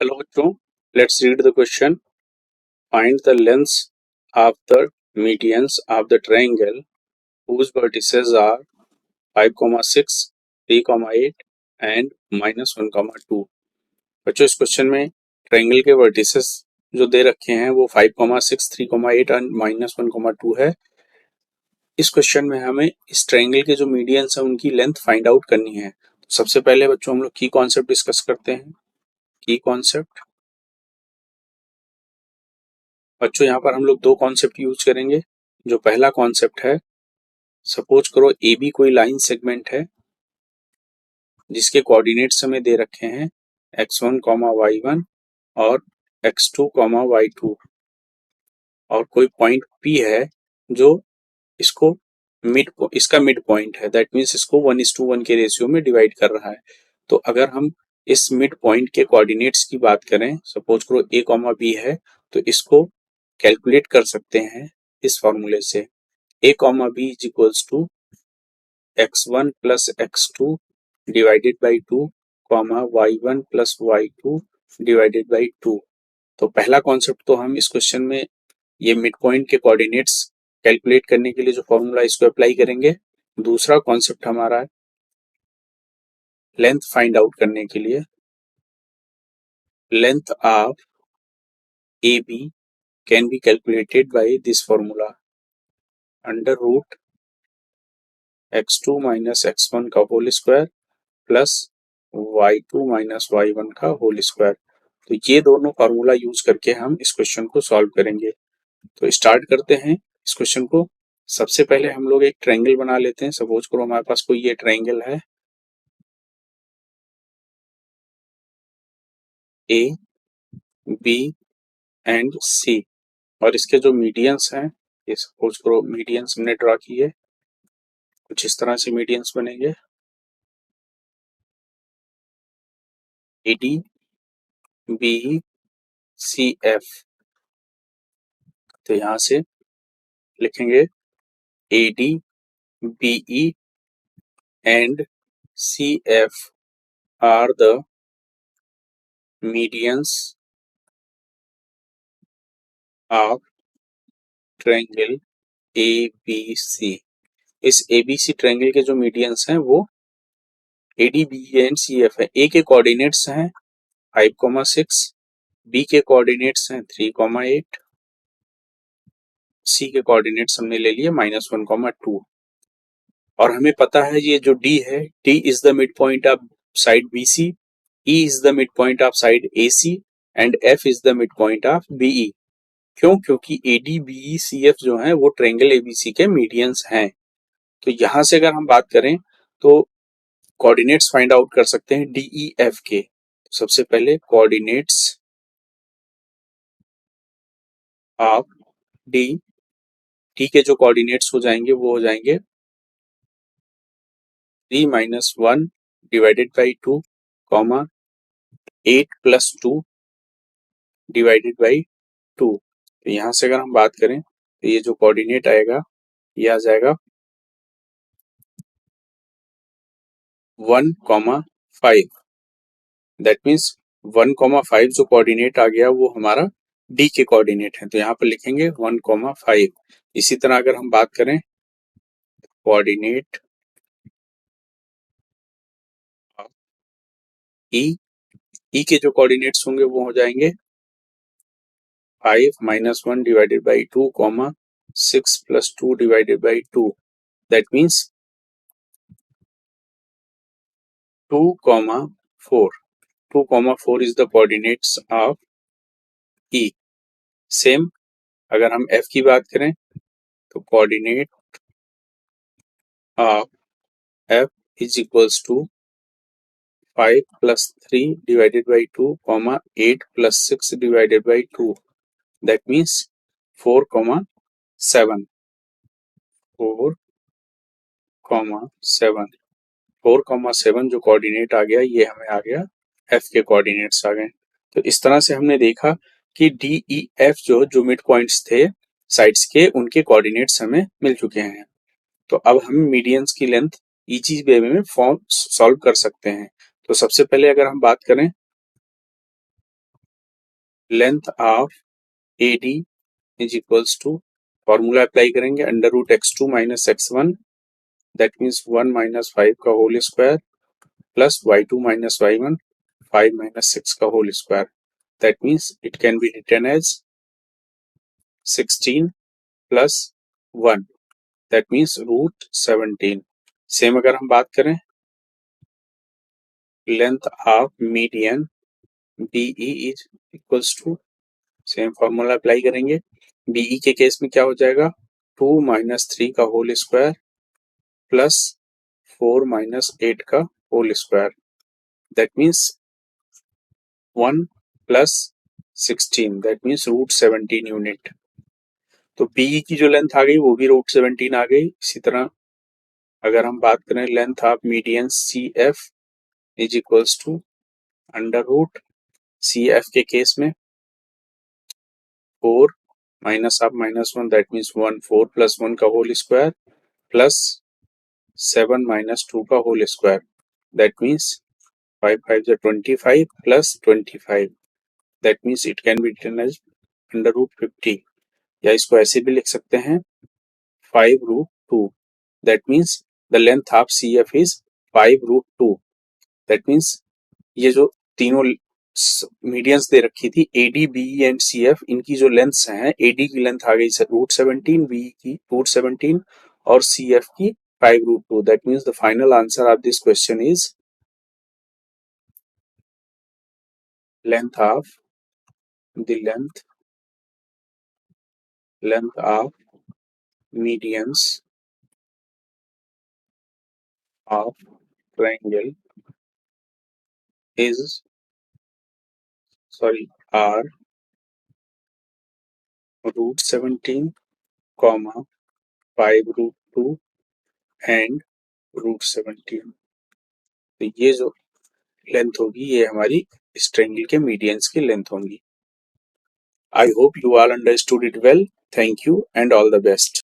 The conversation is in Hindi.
Hello bachchon, let's read the question. Find the lengths of the medians of the triangle whose vertices are 5,6, 3,8 and -1,2. बच्चों इस क्वेश्चन में ट्रायंगल के वर्टिसेस जो दे रखे हैं वो 5,6, 3,8 और -1,2 है। इस क्वेश्चन में हमें इस ट्रायंगल के जो मीडियंस हैं उनकी लेंथ फाइंड आउट करनी है। तो सबसे पहले बच्चों हम लोग की कॉन्सेप्ट डिस्कस करते हैं। की कॉन्सेप्ट बच्चों यहाँ पर हम लोग दो कॉन्सेप्ट यूज करेंगे। जो पहला कॉन्सेप्ट है, सपोज करो ए बी कोई लाइन सेगमेंट है जिसके कोऑर्डिनेट्स हमें दे रखे हैं x1, y1 और x2, y2 और कोई पॉइंट P है जो इसको इसका मिड पॉइंट है, दैट मीन्स इसको 1:1 के रेशियो में डिवाइड कर रहा है। तो अगर हम इस मिड पॉइंट के कोऑर्डिनेट्स की बात करें, सपोज करो a, b है, तो इसको कैलकुलेट कर सकते हैं इस फॉर्मूले से a, b is equals to x1 plus x2 divided by 2, y1 plus y2 divided by 2। तो पहला कॉन्सेप्ट तो हम इस क्वेश्चन में ये मिड पॉइंट के कोऑर्डिनेट्स कैलकुलेट करने के लिए जो फॉर्मूला इसको अप्लाई करेंगे। दूसरा कॉन्सेप्ट हमारा लेंथ फाइंड आउट करने के लिए, length of A B can be calculated by this formula under root x2 minus x1 का whole square plus y2 minus y1 का होल स्क्वायर। तो ये दोनों फार्मूला यूज करके हम इस क्वेश्चन को सॉल्व करेंगे। तो स्टार्ट करते हैं इस क्वेश्चन को। सबसे पहले हम लोग एक ट्रायंगल बना लेते हैं। सपोज करो हमारे पास कोई ये ट्रायंगल है ए, बी एंड सी और इसके जो मीडियंस हैं, ये सपोज करो मीडियंस हमने ड्रॉ किए। कुछ इस तरह से मीडियंस बनेंगे A D B C F. तो यहां से लिखेंगे A D B E and C F are the medians of triangle ABC। इस ABC ट्रायंगल के जो मीडियंस हैं वो ADB एंड CF है। A के कोऑर्डिनेट्स हैं 5,6, B के कोऑर्डिनेट्स हैं 3,8, C के कोऑर्डिनेट्स हमने ले लिए -1,2 और हमें पता है ये जो D है, D is the mid point of side BC, E is the mid point of side AC and F is the mid point of BE। क्यों? क्योंकि ADBECF जो है वो ट्रायंगल ABC के मीडियंस हैं। तो यहां से अगर हम बात करें तो कोऑर्डिनेट्स फाइंड आउट कर सकते हैं DEF के। सबसे पहले कोऑर्डिनेट्स ऑफ डी के जो कोऑर्डिनेट्स हो जाएंगे वो हो जाएंगे 3 minus 1 divided by 2, 8 plus 2 divided by 2। तो यहां से अगर हम बात करें तो ये जो कोऑर्डिनेट आएगा ये आ जाएगा 1,5। दैट मीन्स 1,5 जो कोऑर्डिनेट आ गया वो हमारा डी के कोऑर्डिनेट है। तो यहाँ पर लिखेंगे 1,5। इसी तरह अगर हम बात करें कोऑर्डिनेट ई के जो कोऑर्डिनेट्स होंगे वो हो जाएंगे 5 minus 1 divided by 2, 6 plus 2 divided by 2। That means 2,4। 2,4 is the coordinates of E. Same अगर हम एफ की बात करें तो coordinate of F is equals to 5 plus 3 divided by 2, 8 plus 6 divided by 2। That means 4,7। 4,7 4,7 जो कोऑर्डिनेट आ गया ये हमें आ गया एफ के कोऑर्डिनेट्स आ गए। तो इस तरह से हमने देखा कि डी ई एफ जो मिड पॉइंट्स थे साइड्स के, उनके कोऑर्डिनेट्स हमें मिल चुके हैं। तो अब हम मीडियंस की लेंथ इजी वे में सॉल्व कर सकते हैं। तो सबसे पहले अगर हम बात करें length of AD is equals to, formula apply करेंगे, under root x2 minus x1, that means 1 minus 5 का whole square plus y2 minus y1, 5 minus 6 का whole square, that means it can be written as 16 plus 1, that means root 17। Same अगर हम बात करें length of median BE is equals to, same formula apply करेंगे, BE के केस में क्या हो जाएगा, 2 माइनस 3 का होल स्क्वायर प्लस 4 माइनस 8 का whole square, that means 1 plus 16, that means root 17 unit. तो BE की जो लेंथ आ गई वो भी रूट 17 आ गई। इसी तरह अगर हम बात करें length of median CF is equals to under root CF के केस में 4 minus of minus 1, that means 1, 4 plus 1 का होल स्क्वायर प्लस 7 माइनस 2 का whole square, that means 5 5 is 25 plus 25, that means it can be written as under root 50, या इसको ऐसे भी लिख सकते हैं 5 root 2, that means the length of CF is 5 root 2, that means ये जो तीनों मीडियंस दे रखी थी AD BE एंड CF, इनकी जो लेंथ्स हैं, AD की लेंथ आ गई रूट 17, BE की रूट 17 और CF की 5 root 2, that means the final answer of this question is length of the length of medians of triangle is are root 17, comma 5 root 2 and root 17। तो ये जो लेंथ होगी ये हमारी इस ट्रायंगल के मीडियंस की लेंथ होंगी। I hope you all understood it well. Thank you and all the best.